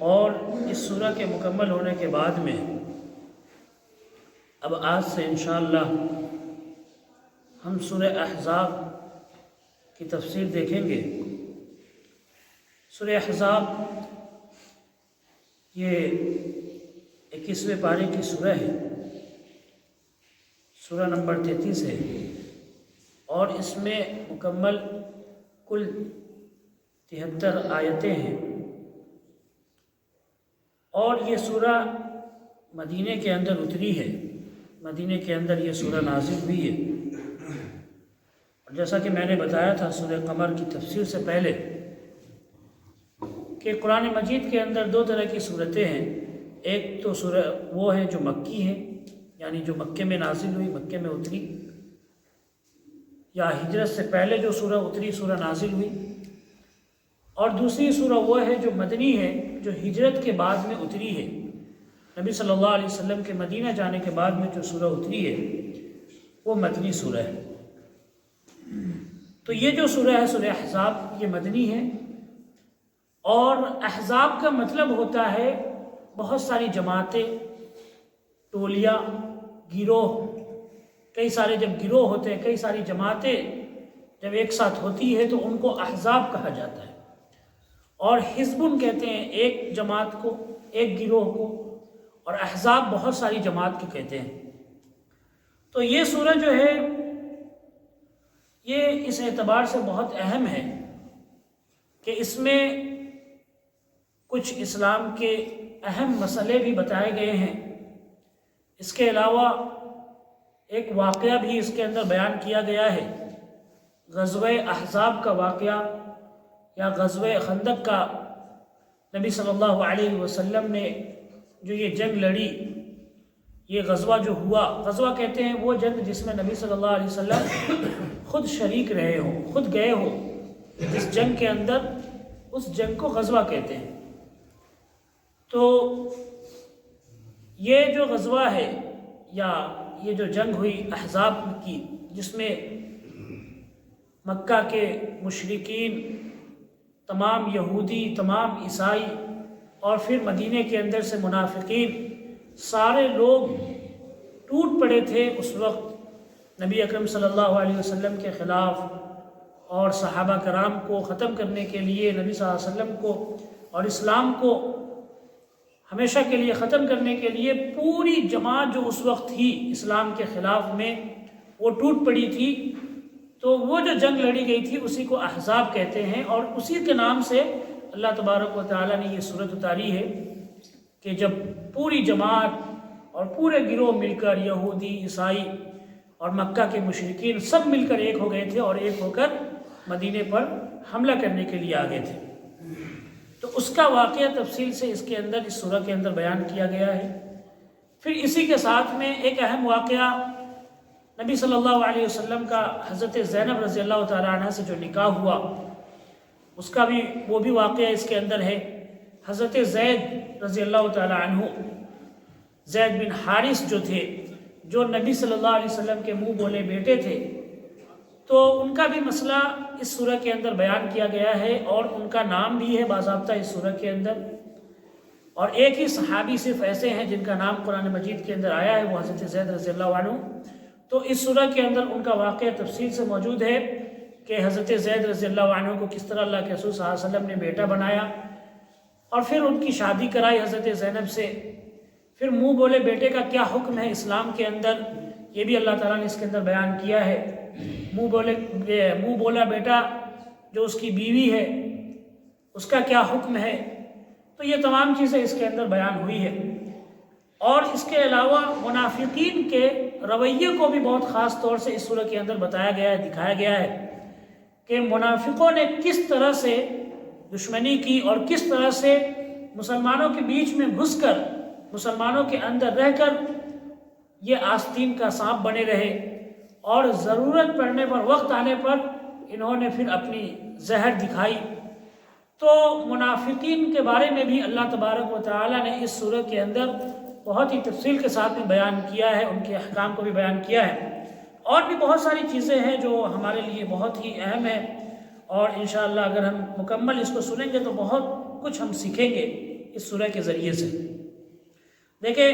اور اس سورہ کے مکمل ہونے کے بعد میں اب آج سے انشاءاللہ ہم سورہ احزاب کی تفسیر دیکھیں گے۔ سورہ احزاب یہ 21ویں پارے کی سورہ ہے، سورہ نمبر 33 ہے، اور اس میں مکمل کل 73 آیتیں ہیں، اور یہ سورہ مدینے کے اندر اتری ہے، مدینے کے اندر یہ سورہ نازل ہوئی ہے۔ اور جیسا کہ میں نے بتایا تھا سورہ قمر کی تفسیر سے پہلے کہ قرآن مجید کے اندر دو طرح کی صورتیں ہیں، ایک تو سورہ وہ ہے جو مکی ہے، یعنی جو مکے میں نازل ہوئی، مکے میں اتری، یا ہجرت سے پہلے جو سورہ اتری، سورہ نازل ہوئی، اور دوسری سورہ وہ ہے جو مدنی ہے، جو ہجرت کے بعد میں اتری ہے، نبی صلی اللہ علیہ وسلم کے مدینہ جانے کے بعد میں جو سورہ اتری ہے وہ مدنی سورہ ہے۔ تو یہ جو سورہ ہے سورہ احزاب یہ مدنی ہے، اور احزاب کا مطلب ہوتا ہے بہت ساری جماعتیں، ٹولیاں، گروہ، کئی سارے جب گروہ ہوتے ہیں، کئی ساری جماعتیں جب ایک ساتھ ہوتی ہے تو ان کو احزاب کہا جاتا ہے، اور حزب کہتے ہیں ایک جماعت کو، ایک گروہ کو، اور احزاب بہت ساری جماعت کو کہتے ہیں۔ تو یہ سورہ جو ہے یہ اس اعتبار سے بہت اہم ہے کہ اس میں کچھ اسلام کے اہم مسئلے بھی بتائے گئے ہیں، اس کے علاوہ ایک واقعہ بھی اس کے اندر بیان کیا گیا ہے، غزوہ احزاب کا واقعہ یا غزوہ خندق کا، نبی صلی اللہ علیہ وسلم نے جو یہ جنگ لڑی، یہ غزوہ جو ہوا، غزوہ کہتے ہیں وہ جنگ جس میں نبی صلی اللہ علیہ وسلم خود شریک رہے ہوں، خود گئے ہوں جس جنگ کے اندر، اس جنگ کو غزوہ کہتے ہیں۔ تو یہ جو غزوہ ہے یا یہ جو جنگ ہوئی احزاب کی، جس میں مکہ کے مشرکین، تمام یہودی، تمام عیسائی، اور پھر مدینے کے اندر سے منافقین، سارے لوگ ٹوٹ پڑے تھے اس وقت نبی اکرم صلی اللہ علیہ وسلم کے خلاف، اور صحابہ کرام کو ختم کرنے کے لیے، نبی صلی اللہ علیہ وسلم کو اور اسلام کو ہمیشہ کے لیے ختم کرنے کے لیے پوری جماعت جو اس وقت تھی اسلام کے خلاف میں وہ ٹوٹ پڑی تھی۔ تو وہ جو جنگ لڑی گئی تھی اسی کو احزاب کہتے ہیں، اور اسی کے نام سے اللہ تبارک و تعالیٰ نے یہ سورت اتاری ہے کہ جب پوری جماعت اور پورے گروہ مل کر، یہودی، عیسائی اور مکہ کے مشرکین سب مل کر ایک ہو گئے تھے، اور ایک ہو کر مدینے پر حملہ کرنے کے لیے آگے تھے۔ تو اس کا واقعہ تفصیل سے اس کے اندر، اس سورہ کے اندر بیان کیا گیا ہے۔ پھر اسی کے ساتھ میں ایک اہم واقعہ نبی صلی اللہ علیہ وسلم کا حضرت زینب رضی اللہ تعالیٰ عنہ سے جو نکاح ہوا، اس کا بھی وہ بھی واقعہ اس کے اندر ہے۔ حضرت زید رضی اللہ تعالیٰ عنہ، زید بن حارث جو تھے، جو نبی صلی اللہ علیہ وسلم کے منہ بولے بیٹے تھے، تو ان کا بھی مسئلہ اس سورہ کے اندر بیان کیا گیا ہے، اور ان کا نام بھی ہے باضابطہ اس سورہ کے اندر، اور ایک ہی صحابی صرف ایسے ہیں جن کا نام قرآن مجید کے اندر آیا ہے، وہ حضرت زید رضی اللہ عنہ۔ تو اس سورہ کے اندر ان کا واقعہ تفصیل سے موجود ہے کہ حضرت زید رضی اللہ عنہ کو کس طرح اللہ کے رسول صلی اللہ علیہ وسلم نے بیٹا بنایا، اور پھر ان کی شادی کرائی حضرت زینب سے۔ پھر منہ بولے بیٹے کا کیا حکم ہے اسلام کے اندر، یہ بھی اللہ تعالیٰ نے اس کے اندر بیان کیا ہے۔ منہ بولا بیٹا جو اس کی بیوی ہے اس کا کیا حکم ہے، تو یہ تمام چیزیں اس کے اندر بیان ہوئی ہے۔ اور اس کے علاوہ منافقین کے رویے کو بھی بہت خاص طور سے اس سورہ کے اندر بتایا گیا ہے، دکھایا گیا ہے کہ منافقوں نے کس طرح سے دشمنی کی، اور کس طرح سے مسلمانوں کے بیچ میں گھس کر، مسلمانوں کے اندر رہ کر یہ آستین کا سانپ بنے رہے، اور ضرورت پڑنے پر، وقت آنے پر انہوں نے پھر اپنی زہر دکھائی۔ تو منافقین کے بارے میں بھی اللہ تبارک و تعالیٰ نے اس سورہ کے اندر بہت ہی تفصیل کے ساتھ میں بیان کیا ہے، ان کے احکام کو بھی بیان کیا ہے، اور بھی بہت ساری چیزیں ہیں جو ہمارے لیے بہت ہی اہم ہیں، اور انشاءاللہ اگر ہم مکمل اس کو سنیں گے تو بہت کچھ ہم سیکھیں گے اس سورہ کے ذریعے سے۔ دیکھیں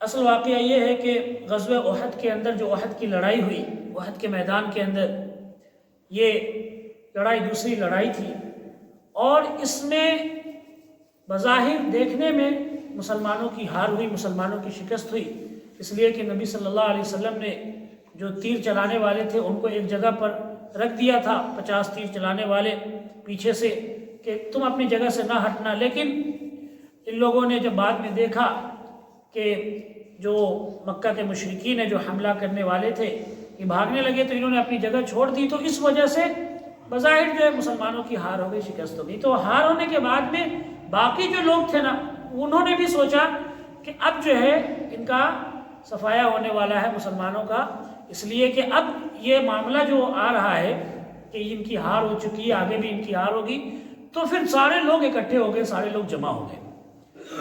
اصل واقعہ یہ ہے کہ غزوہ احد کے اندر جو احد کی لڑائی ہوئی، احد کے میدان کے اندر یہ لڑائی دوسری لڑائی تھی، اور اس میں بظاہر دیکھنے میں مسلمانوں کی ہار ہوئی، مسلمانوں کی شکست ہوئی، اس لیے کہ نبی صلی اللہ علیہ وسلم نے جو تیر چلانے والے تھے ان کو ایک جگہ پر رکھ دیا تھا، 50 تیر چلانے والے پیچھے سے، کہ تم اپنی جگہ سے نہ ہٹنا۔ لیکن ان لوگوں نے جب بعد میں دیکھا کہ جو مکہ کے مشرکین ہیں جو حملہ کرنے والے تھے یہ بھاگنے لگے، تو انہوں نے اپنی جگہ چھوڑ دی، تو اس وجہ سے بظاہر جو ہے مسلمانوں کی ہار ہو گئی، شکست ہو گئی۔ تو ہار ہونے کے بعد میں باقی جو لوگ تھے نا انہوں نے بھی سوچا کہ اب جو ہے ان کا صفایا ہونے والا ہے مسلمانوں کا، اس لیے کہ اب یہ معاملہ جو آ رہا ہے کہ ان کی ہار ہو چکی ہے، آگے بھی ان کی ہار ہوگی، تو پھر سارے لوگ اکٹھے ہو گئے، سارے لوگ جمع ہو گئے۔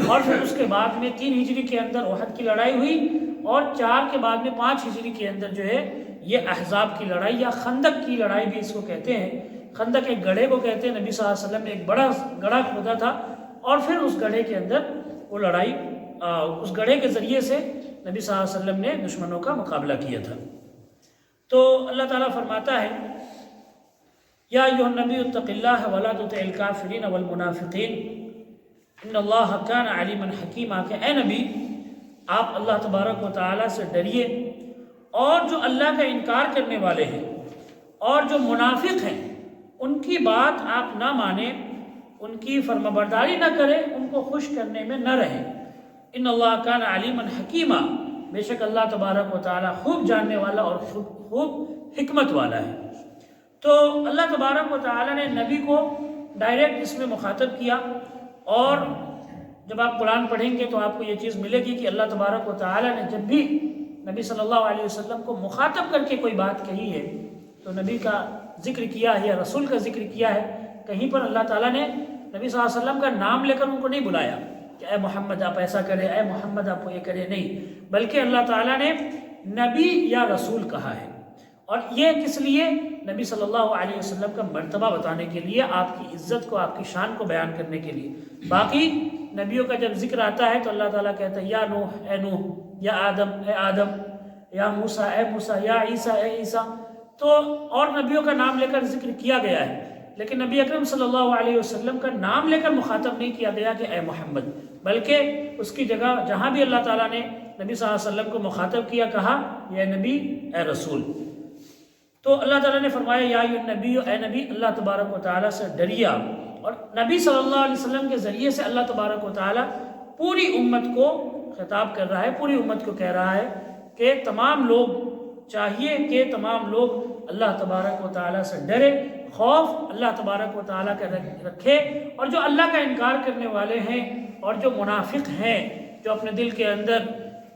اور پھر اس کے بعد میں 3 ہجری کے اندر احد کی لڑائی ہوئی، اور 4 کے بعد میں 5 ہجری کے اندر جو ہے یہ احزاب کی لڑائی یا خندق کی لڑائی بھی اس کو کہتے ہیں۔ خندق ایک گڑھے کو کہتے ہیں، نبی صلی اللہ علیہ وسلم نے ایک بڑا گڑھا کھودا تھا، اور پھر اس گڑھے کے اندر وہ لڑائی اس گڑھے کے ذریعے سے نبی صلی اللہ علیہ وسلم نے دشمنوں کا مقابلہ کیا تھا۔ تو اللہ تعالیٰ فرماتا ہے یا ایھا النبی اتق اللہ ولا تطع الکافرین والمنافقین ان اللہ کان علیما حکیما، کہ اے نبی آپ اللہ تبارک و تعالیٰ سے ڈریے، اور جو اللہ کا انکار کرنے والے ہیں اور جو منافق ہیں ان کی بات آپ نہ مانیں، ان کی فرمانبرداری نہ کریں، ان کو خوش کرنے میں نہ رہیں۔ ان اللہ کان علیما حکیما، بے شک اللہ تبارک و تعالیٰ خوب جاننے والا اور خوب حکمت والا ہے۔ تو اللہ تبارک و تعالیٰ نے نبی کو ڈائریکٹ اس میں مخاطب کیا، اور جب آپ قرآن پڑھیں گے تو آپ کو یہ چیز ملے گی کہ اللہ تبارک و تعالیٰ نے جب بھی نبی صلی اللہ علیہ وسلم کو مخاطب کر کے کوئی بات کہی ہے تو نبی کا ذکر کیا ہے یا رسول کا ذکر کیا ہے۔ کہیں پر اللہ تعالیٰ نے نبی صلی اللہ علیہ وسلم کا نام لے کر ان کو نہیں بلایا کہ اے محمد آپ ایسا کریں، اے محمد آپ یہ کریں، نہیں، بلکہ اللہ تعالیٰ نے نبی یا رسول کہا ہے، اور یہ کس لیے؟ نبی صلی اللہ علیہ وسلم کا مرتبہ بتانے کے لیے، آپ کی عزت کو، آپ کی شان کو بیان کرنے کے لیے۔ باقی نبیوں کا جب ذکر آتا ہے تو اللہ تعالیٰ کہتا ہے یا نوح اے نوح، یا آدم اے آدم، یا موسیٰ اے موسیٰ، یا عیسیٰ اے عیسیٰ، تو اور نبیوں کا نام لے کر ذکر کیا گیا ہے، لیکن نبی اکرم صلی اللہ علیہ وسلم کا نام لے کر مخاطب نہیں کیا گیا کہ اے محمد، بلکہ اس کی جگہ جہاں بھی اللہ تعالیٰ نے نبی صلی اللہ علیہ وسلم کو مخاطب کیا کہا یا نبی اے رسول۔ تو اللہ تعالیٰ نے فرمایا یا ایھا النبی، اے نبی اللہ تبارک و تعالیٰ سے ڈریا، اور نبی صلی اللہ علیہ وسلم کے ذریعے سے اللہ تبارک و تعالیٰ پوری امت کو خطاب کر رہا ہے، پوری امت کو کہہ رہا ہے کہ تمام لوگ چاہیے کہ تمام لوگ اللہ تبارک و تعالیٰ سے ڈرے، خوف اللہ تبارک و تعالیٰ کا رکھے، اور جو اللہ کا انکار کرنے والے ہیں اور جو منافق ہیں، جو اپنے دل کے اندر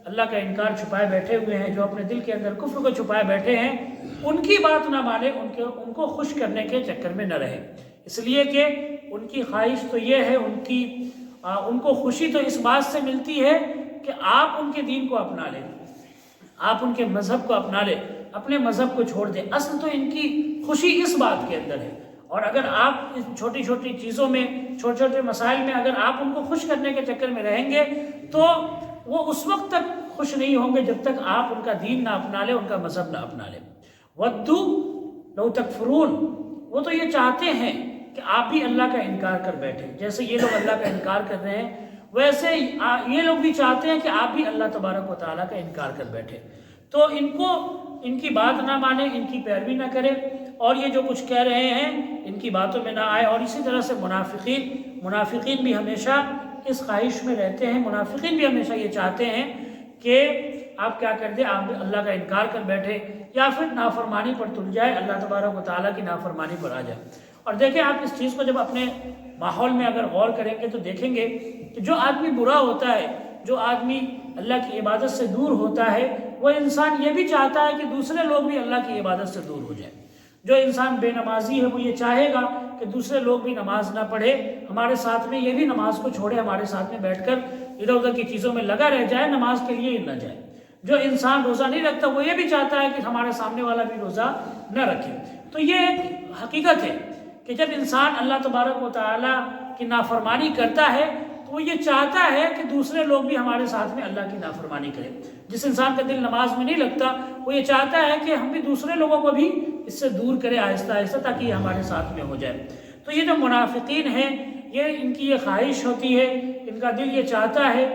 اللہ کا انکار چھپائے بیٹھے ہوئے ہیں، جو اپنے دل کے اندر کفر کو چھپائے بیٹھے ہیں، ان کی بات نہ مانے، ان کو خوش کرنے کے چکر میں نہ رہے، اس لیے کہ ان کی خواہش تو یہ ہے، ان کو خوشی تو اس بات سے ملتی ہے کہ آپ ان کے دین کو اپنا لیں، آپ ان کے مذہب کو اپنا لیں، اپنے مذہب کو چھوڑ دیں۔ اصل تو ان کی خوشی اس بات کے اندر ہے، اور اگر آپ اس چھوٹی چھوٹی چیزوں میں، چھوٹے چھوٹے مسائل میں اگر آپ ان کو خوش کرنے کے چکر میں رہیں گے تو وہ اس وقت تک خوش نہیں ہوں گے جب تک آپ ان کا دین نہ اپنا لیں، ان کا مذہب نہ اپنا لیں۔ وَدُّوا لَوْ تَكْفُرُونَ، وہ تو یہ چاہتے ہیں کہ آپ بھی اللہ کا انکار کر بیٹھیں، جیسے یہ لوگ اللہ کا انکار کر رہے ہیں ویسے یہ لوگ بھی چاہتے ہیں کہ آپ بھی اللہ تبارک و تعالیٰ کا انکار کر بیٹھیں، تو ان کی بات نہ مانیں، ان کی پیروی نہ کریں، اور یہ جو کچھ کہہ رہے ہیں ان کی باتوں میں نہ آئے۔ اور اسی طرح سے منافقین بھی ہمیشہ اس خواہش میں رہتے ہیں، منافقین بھی ہمیشہ یہ چاہتے ہیں کہ آپ کیا کر دیں، آپ اللہ کا انکار کر بیٹھے، یا پھر نافرمانی پر تل جائے، اللہ تبارک و تعالیٰ کی نافرمانی پر آ جائے۔ اور دیکھیں آپ اس چیز کو جب اپنے ماحول میں اگر غور کریں گے تو دیکھیں گے کہ جو آدمی برا ہوتا ہے، جو آدمی اللہ کی عبادت سے دور ہوتا ہے، وہ انسان یہ بھی چاہتا ہے کہ دوسرے لوگ بھی اللہ کی عبادت سے دور ہو جائیں۔ جو انسان بے نمازی ہے وہ یہ چاہے گا کہ دوسرے لوگ بھی نماز نہ پڑھے، ہمارے ساتھ میں یہ بھی نماز کو چھوڑے، ہمارے ساتھ میں بیٹھ کر ادھر ادھر کی چیزوں میں لگا رہ جائے، نماز کے لیے ہی نہ جائے۔ جو انسان روزہ نہیں رکھتا وہ یہ بھی چاہتا ہے کہ ہمارے سامنے والا بھی روزہ نہ رکھے۔ تو یہ ایک حقیقت ہے کہ جب انسان اللہ تبارک و تعالیٰ کی نافرمانی کرتا ہے تو وہ یہ چاہتا ہے کہ دوسرے لوگ بھی ہمارے ساتھ میں اللہ کی نافرمانی کریں۔ جس انسان کا دل نماز میں نہیں لگتا وہ یہ چاہتا ہے کہ ہم بھی دوسرے لوگوں کو بھی اس سے دور کریں آہستہ آہستہ، تاکہ یہ ہمارے ساتھ میں ہو جائے۔ تو یہ جو منافقین ہیں، ان کی یہ خواہش ہوتی ہے، ان کا دل یہ چاہتا ہے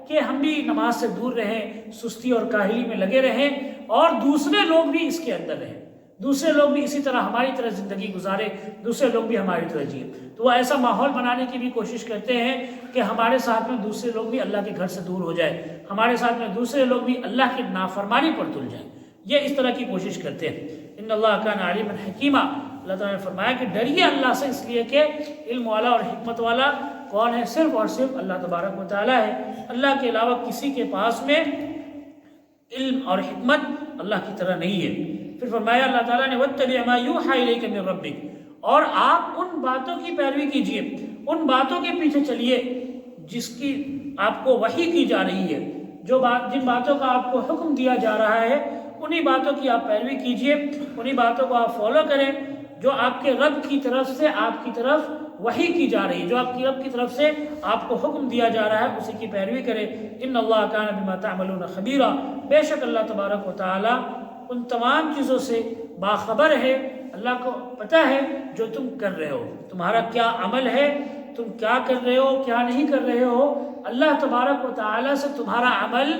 کہ ہم بھی نماز سے دور رہیں، سستی اور کاہلی میں لگے رہیں، اور دوسرے لوگ بھی اس کے اندر رہیں، دوسرے لوگ بھی اسی طرح ہماری طرح زندگی گزارے، دوسرے لوگ بھی ہماری طرح جئیں۔ تو وہ ایسا ماحول بنانے کی بھی کوشش کرتے ہیں کہ ہمارے ساتھ میں دوسرے لوگ بھی اللہ کے گھر سے دور ہو جائے، ہمارے ساتھ میں دوسرے لوگ بھی اللہ کی نافرمانی پر تل جائیں۔ یہ اس طرح کی کوشش کرتے ہیں۔ ان اللہ کان علیما حکیما، اللہ تعالیٰ نے فرمایا کہ ڈریے اللہ سے، اس لیے کہ علم والا اور حکمت والا کون ہے؟ صرف اور صرف اللہ تبارک و تعالیٰ ہے۔ اللہ کے علاوہ کسی کے پاس میں علم اور حکمت اللہ کی طرح نہیں ہے۔ پھر فرمایا اللہ تعالیٰ نے وَاتَّبِعْ مَا يُوحَىٰ إِلَيْكَ مِن رَبِّكَ، اور آپ ان باتوں کی پیروی کیجئے، ان باتوں کے پیچھے چلیے جس کی آپ کو وحی کی جا رہی ہے، جن باتوں کا آپ کو حکم دیا جا رہا ہے انہی باتوں کی آپ پیروی کیجئے، انہی باتوں کو آپ فالو کریں جو آپ کے رب کی طرف سے آپ کی طرف وحی کی جا رہی ہے، جو آپ کی رب کی طرف سے آپ کو حکم دیا جا رہا ہے اسی کی پیروی کریں۔ ان اللہ کان بما تعملون خبیرا، بے شک اللہ تبارک و تعالی ان تمام چیزوں سے باخبر ہے، اللہ کو پتہ ہے جو تم کر رہے ہو، تمہارا کیا عمل ہے، تم کیا کر رہے ہو کیا نہیں کر رہے ہو۔ اللہ تبارک و تعالی سے تمہارا عمل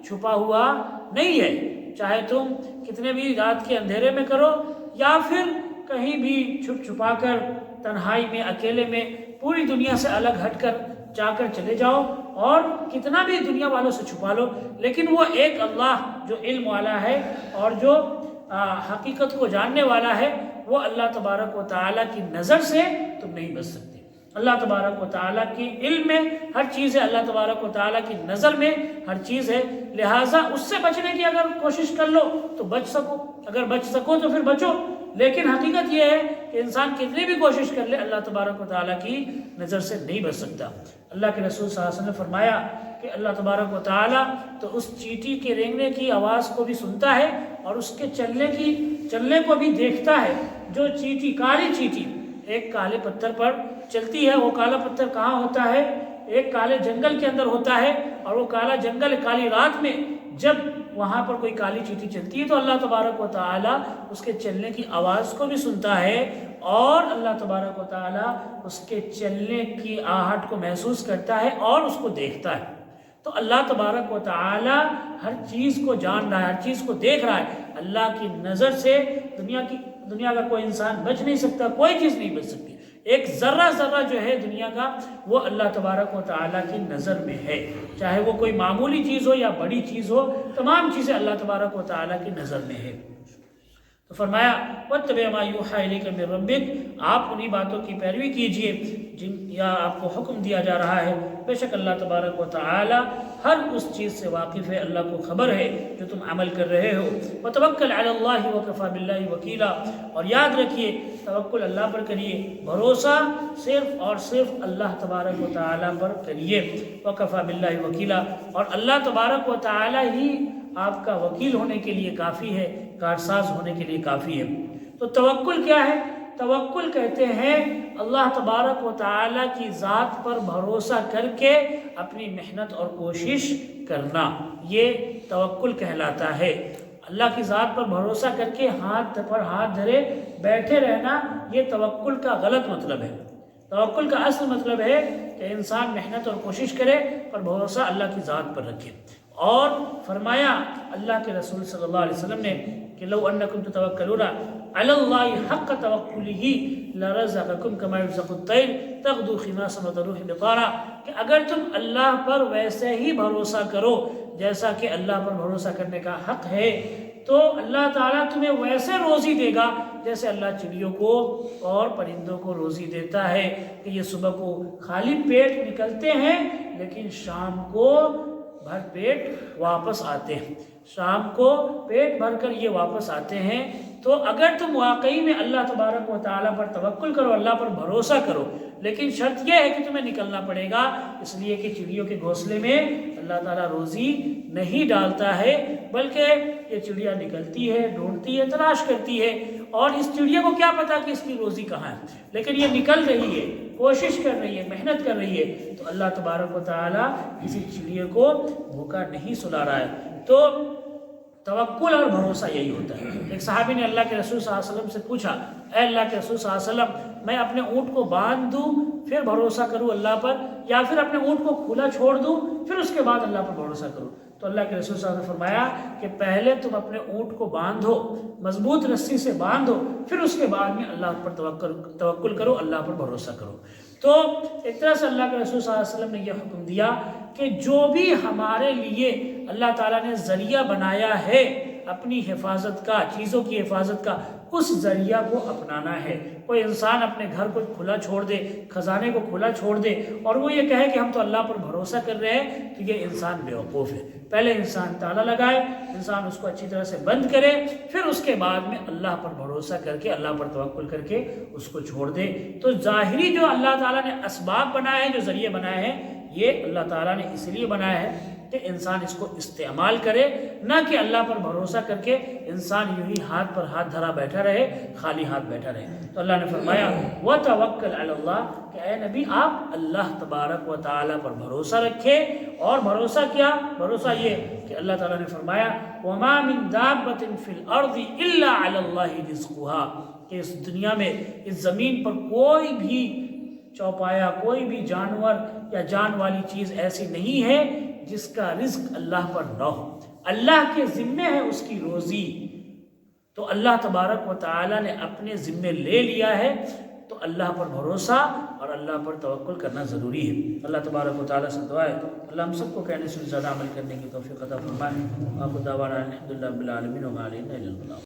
چھپا ہوا نہیں ہے، چاہے تم کتنے بھی رات کے اندھیرے میں کرو یا پھر کہیں بھی چھپ چھپا کر تنہائی میں اکیلے میں پوری دنیا سے الگ ہٹ کر جا کر چلے جاؤ اور کتنا بھی دنیا والوں سے چھپا لو، لیکن وہ ایک اللہ جو علم والا ہے اور جو حقیقت کو جاننے والا ہے، وہ اللہ تبارک و تعالیٰ کی نظر سے تم نہیں بچ سکتے۔ اللہ تبارک و تعالیٰ کی علم میں ہر چیز ہے، اللہ تبارک و تعالیٰ کی نظر میں ہر چیز ہے، لہٰذا اس سے بچنے کی اگر کوشش کر لو تو بچ سکو، اگر بچ سکو تو پھر بچو، لیکن حقیقت یہ ہے کہ انسان کتنی بھی کوشش کر لے اللہ تبارک و تعالیٰ کی نظر سے نہیں بچ سکتا۔ اللہ کے رسول صلی اللہ علیہ وسلم نے فرمایا کہ اللہ تبارک و تعالیٰ تو اس چیٹی کے رینگنے کی آواز کو بھی سنتا ہے اور اس کے چلنے کو بھی دیکھتا ہے۔ جو چیٹی، کالی چیٹی ایک کالے پتھر پر چلتی ہے، وہ کالا پتھر کہاں ہوتا ہے؟ ایک کالے جنگل کے اندر ہوتا ہے، اور وہ کالا جنگل کالی رات میں جب وہاں پر کوئی کالی چیٹی چلتی ہے تو اللہ تبارک و تعالیٰ اس کے چلنے کی آواز کو بھی سنتا ہے، اور اللہ تبارک و تعالیٰ اس کے چلنے کی آہٹ کو محسوس کرتا ہے اور اس کو دیکھتا ہے۔ تو اللہ تبارک و تعالیٰ ہر چیز کو جان رہا ہے، ہر چیز کو دیکھ رہا ہے۔ اللہ کی نظر سے دنیا کا کوئی انسان بچ نہیں سکتا، کوئی چیز نہیں بچ سکتی۔ ایک ذرہ جو ہے دنیا کا، وہ اللہ تبارک و تعالیٰ کی نظر میں ہے، چاہے وہ کوئی معمولی چیز ہو یا بڑی چیز ہو، تمام چیزیں اللہ تبارک و تعالیٰ کی نظر میں ہے۔ تو فرمایا وَاتَّبِعْ مَا يُوحَىٰ إِلَيْكَ مِن رَبِّكَ، آپ انہی باتوں کی پیروی کیجئے جن یا آپ کو حکم دیا جا رہا ہے، بے شک اللہ تبارک و تعالی ہر اس چیز سے واقف ہے، اللہ کو خبر ہے جو تم عمل کر رہے ہو۔ وَتَوَكَّلْ عَلَى اللَّهِ وَكَفَى بِاللَّهِ وَكِيلًا، اور یاد رکھیے توکل اللہ پر کریے، بھروسہ صرف اور صرف اللہ تبارک و تعالی پر کریے۔ وَكَفَى بِاللَّهِ وَكِيلًا، اور اللہ تبارک و تعالی ہی آپ کا وکیل ہونے کے لیے کافی ہے، کارساز ہونے کے لیے کافی ہے۔ تو توکل کیا ہے؟ توکل کہتے ہیں اللہ تبارک و تعالی کی ذات پر بھروسہ کر کے اپنی محنت اور کوشش کرنا، یہ توکل کہلاتا ہے۔ اللہ کی ذات پر بھروسہ کر کے ہاتھ پر ہاتھ دھرے بیٹھے رہنا، یہ توکل کا غلط مطلب ہے۔ توکل کا اصل مطلب ہے کہ انسان محنت اور کوشش کرے اور بھروسہ اللہ کی ذات پر رکھے۔ اور فرمایا اللہ کے رسول صلی اللہ علیہ وسلم نے کہ لو انکم تتوکلون علی اللہ حق توکلہ لرزقکم کما یرزق الطیر تغدو خماسا وتروح بطانا، کہ اگر تم اللہ پر ویسے ہی بھروسہ کرو جیسا کہ اللہ پر بھروسہ کرنے کا حق ہے، تو اللہ تعالیٰ تمہیں ویسے روزی دے گا جیسے اللہ چڑیوں کو اور پرندوں کو روزی دیتا ہے، کہ یہ صبح کو خالی پیٹ نکلتے ہیں لیکن شام کو بھر پیٹ واپس آتے ہیں، شام کو پیٹ بھر کر یہ واپس آتے ہیں۔ تو اگر تم واقعی میں اللہ تبارک و تعالیٰ پر توکل کرو، اللہ پر بھروسہ کرو، لیکن شرط یہ ہے کہ تمہیں نکلنا پڑے گا، اس لیے کہ چڑیوں کے گھونسلے میں اللہ تعالیٰ روزی نہیں ڈالتا ہے، بلکہ یہ چڑیا نکلتی ہے، ڈھونڈتی ہے، تلاش کرتی ہے، اور اس چڑیا کو کیا پتا کہ اس کی روزی کہاں ہے، لیکن یہ نکل رہی ہے، کوشش کر رہی ہے، محنت کر رہی ہے، تو اللہ تبارک و تعالیٰ کسی چڑیے کو بھوکا نہیں سلا رہا ہے۔ تو توکل اور بھروسہ یہی ہوتا ہے۔ ایک صحابی نے اللہ کے رسول صلی اللہ علیہ وسلم سے پوچھا، اے اللہ کے رسول صلی اللہ علیہ وسلم، میں اپنے اونٹ کو باندھ دوں پھر بھروسہ کروں اللہ پر، یا پھر اپنے اونٹ کو کھلا چھوڑ دوں پھر اس کے بعد اللہ پر بھروسہ کروں؟ تو اللہ کے رسول صلی اللہ علیہ وسلم نے فرمایا کہ پہلے تم اپنے اونٹ کو باندھو، مضبوط رسی سے باندھو، پھر اس کے بعد میں اللہ پر توکل کرو، اللہ پر بھروسہ کرو۔ تو ایک طرح سے اللہ کے رسول صلی اللہ علیہ وسلم نے یہ حکم دیا کہ جو بھی ہمارے لیے اللہ تعالیٰ نے ذریعہ بنایا ہے اپنی حفاظت کا، چیزوں کی حفاظت کا، اس ذریعہ کو اپنانا ہے۔ کوئی انسان اپنے گھر کو کھلا چھوڑ دے، خزانے کو کھلا چھوڑ دے، اور وہ یہ کہے کہ ہم تو اللہ پر بھروسہ کر رہے ہیں، تو یہ انسان بیوقوف ہے۔ پہلے انسان تالا لگائے، انسان اس کو اچھی طرح سے بند کرے، پھر اس کے بعد میں اللہ پر بھروسہ کر کے، اللہ پر توکل کر کے اس کو چھوڑ دے۔ تو ظاہری جو اللہ تعالیٰ نے اسباب بنائے ہیں، جو ذریعے بنائے ہیں، یہ اللہ تعالیٰ نے اس لیے بنایا ہے کہ انسان اس کو استعمال کرے، نہ کہ اللہ پر بھروسہ کر کے انسان یوں ہی ہاتھ پر ہاتھ دھرا بیٹھا رہے، خالی ہاتھ بیٹھا رہے۔ تو اللہ نے فرمایا وَتَوَكَّلْ عَلَى اللَّهِ، کہ اے نبی آپ اللہ تبارک و تعالیٰ پر بھروسہ رکھے۔ اور بھروسہ کیا؟ بھروسہ یہ کہ اللہ تعالیٰ نے فرمایا وَمَا مِن دَابَّةٍ فِي الْأَرْضِ إِلَّا عَلَى اللَّهِ رِزْقُهَا، کہ اس دنیا میں، اس زمین پر کوئی بھی چوپایا، کوئی بھی جانور یا جان والی چیز ایسی نہیں ہے جس کا رزق اللہ پر نہ ہو، اللہ کے ذمے ہے اس کی روزی۔ تو اللہ تبارک و تعالیٰ نے اپنے ذمے لے لیا ہے، تو اللہ پر بھروسہ اور اللہ پر توکل کرنا ضروری ہے۔ اللہ تبارک و تعالیٰ سے دعا ہے اللہ ہم سب کو کہنے سے زیادہ عمل کرنے کی توفیق عطا فرمائے۔ وآخر دعوانا الحمدللہ رب العالمین وما علینا الا البلاغ۔